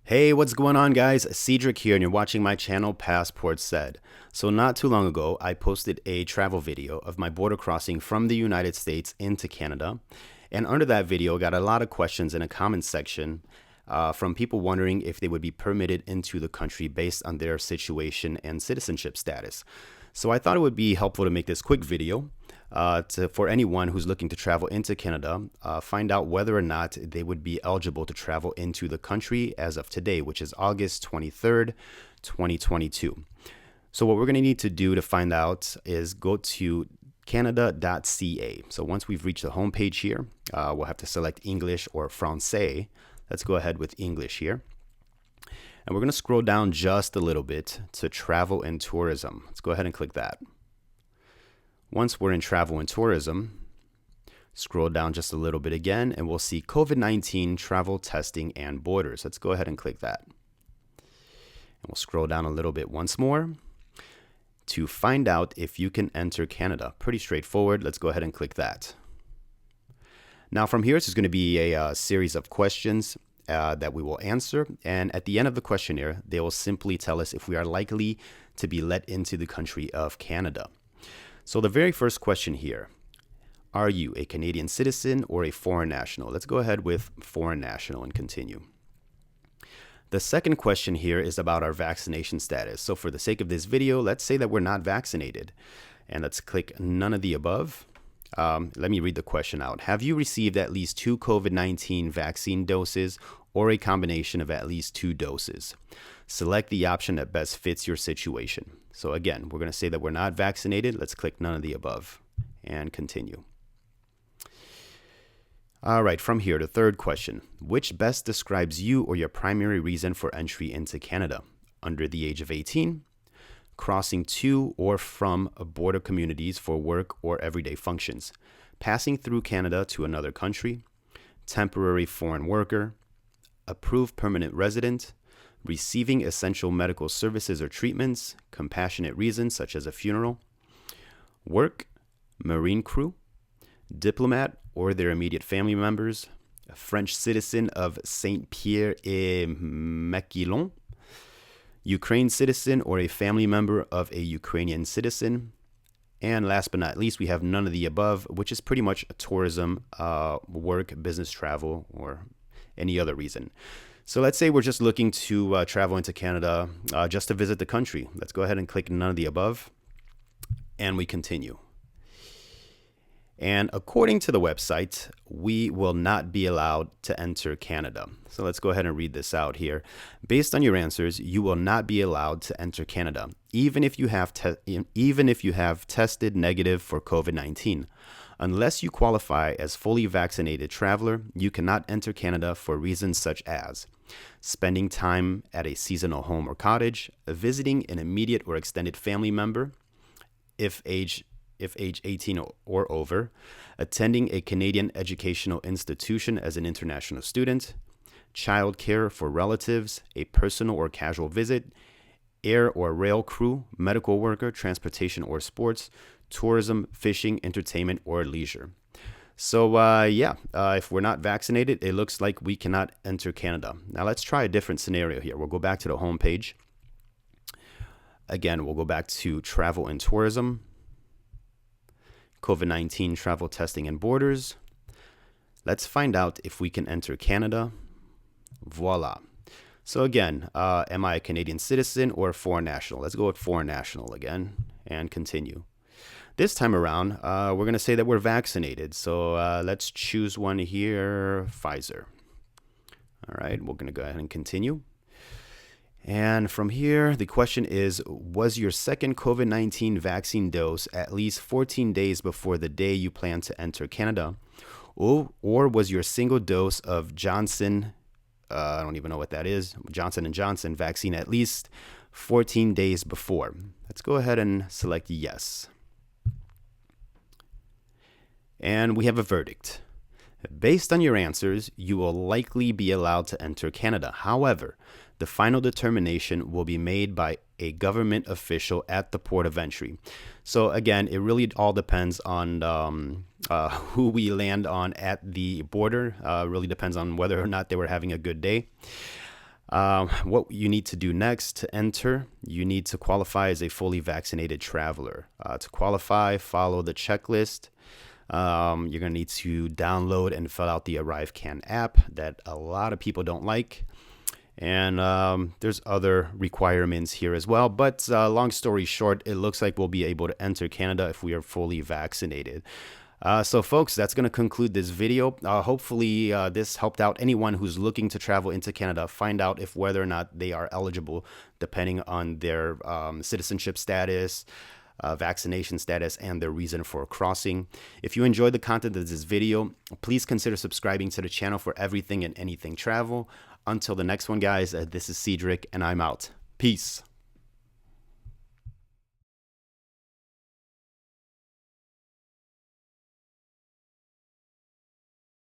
Hey, what's going on, guys? Cedric here, and you're watching my channel, Passport Said. So not too long ago, I posted a travel video of my border crossing from the United States into Canada. And under that video, got a lot of questions in a comment section from people wondering if they would be permitted into the country based on their situation and citizenship status. So I thought it would be helpful to make this quick video for anyone who's looking to travel into Canada, find out whether or not they would be eligible to travel into the country as of today, which is August 23rd, 2022. So what we're going to need to do to find out is go to canada.ca. So once we've reached the homepage here, we'll have to select English or Francais. Let's go ahead with English here. And we're going to scroll down just a little bit to travel and tourism. Let's go ahead and click that. Once we're in travel and tourism, scroll down just a little bit again, and we'll see COVID-19 travel testing and borders. Let's go ahead and click that. And we'll scroll down a little bit once more to find out if you can enter Canada. Pretty straightforward. Let's go ahead and click that. Now from here, this is going to be a series of questions that we will answer. And at the end of the questionnaire, they will simply tell us if we are likely to be let into the country of Canada. So the very first question here, are you a Canadian citizen or a foreign national? Let's go ahead with foreign national and continue. The second question here is about our vaccination status. So for the sake of this video, let's say that we're not vaccinated. And let's click none of the above. Let me read the question out. Have you received at least 2 COVID-19 vaccine doses or a combination of at least 2 doses? Select the option that best fits your situation. So again, we're going to say that we're not vaccinated. Let's click none of the above and continue. All right, from here, the third question. Which best describes you or your primary reason for entry into Canada? Under the age of 18, crossing to or from border communities for work or everyday functions, passing through Canada to another country, temporary foreign worker, approved permanent resident, receiving essential medical services or treatments, compassionate reasons such as a funeral, work, marine crew, diplomat or their immediate family members, a French citizen of Saint-Pierre-et-Miquelon, Ukraine citizen or a family member of a Ukrainian citizen. And last but not least, we have none of the above, which is pretty much tourism, work, business travel, or any other reason. So let's say we're just looking to travel into Canada just to visit the country. Let's go ahead and click none of the above, and we continue. And according to the website, we will not be allowed to enter Canada. So let's go ahead and read this out here. Based on your answers, you will not be allowed to enter Canada, even if you have tested negative for COVID-19. Unless you qualify as fully vaccinated traveler, you cannot enter Canada for reasons such as spending time at a seasonal home or cottage, visiting an immediate or extended family member, if age 18 or over, attending a Canadian educational institution as an international student, child care for relatives, a personal or casual visit, air or rail crew, medical worker, transportation or sports, tourism, fishing, entertainment, or leisure. So if we're not vaccinated, it looks like we cannot enter Canada. Now let's try a different scenario here. We'll go back to the home page. Again, we'll go back to travel and tourism, COVID-19 travel testing and borders. Let's find out if we can enter Canada. Voila. So again, am I a Canadian citizen or a foreign national? Let's go with foreign national again and continue. This time around, we're going to say that we're vaccinated. So let's choose one here, Pfizer. All right, we're going to go ahead and continue. And from here, the question is, was your second COVID-19 vaccine dose at least 14 days before the day you plan to enter Canada? Or was your single dose of Johnson, I don't even know what that is, Johnson & Johnson vaccine at least 14 days before? Let's go ahead and select yes. And we have a verdict. Based on your answers, you will likely be allowed to enter Canada. However, the final determination will be made by a government official at the port of entry. So again, it really all depends on who we land on at the border. Really depends on whether or not they were having a good day. What you need to do next to enter, you need to qualify as a fully vaccinated traveler. To qualify, follow the checklist. You're going to need to download and fill out the ArriveCan app that a lot of people don't like. And there's other requirements here as well. But long story short, it looks like we'll be able to enter Canada if we are fully vaccinated. So folks, that's going to conclude this video. Hopefully this helped out anyone who's looking to travel into Canada, find out if whether or not they are eligible depending on their citizenship status, vaccination status, and their reason for crossing. If you enjoyed the content of this video, please consider subscribing to the channel for everything and anything travel. Until the next one, guys, this is Cedric, and I'm out. Peace.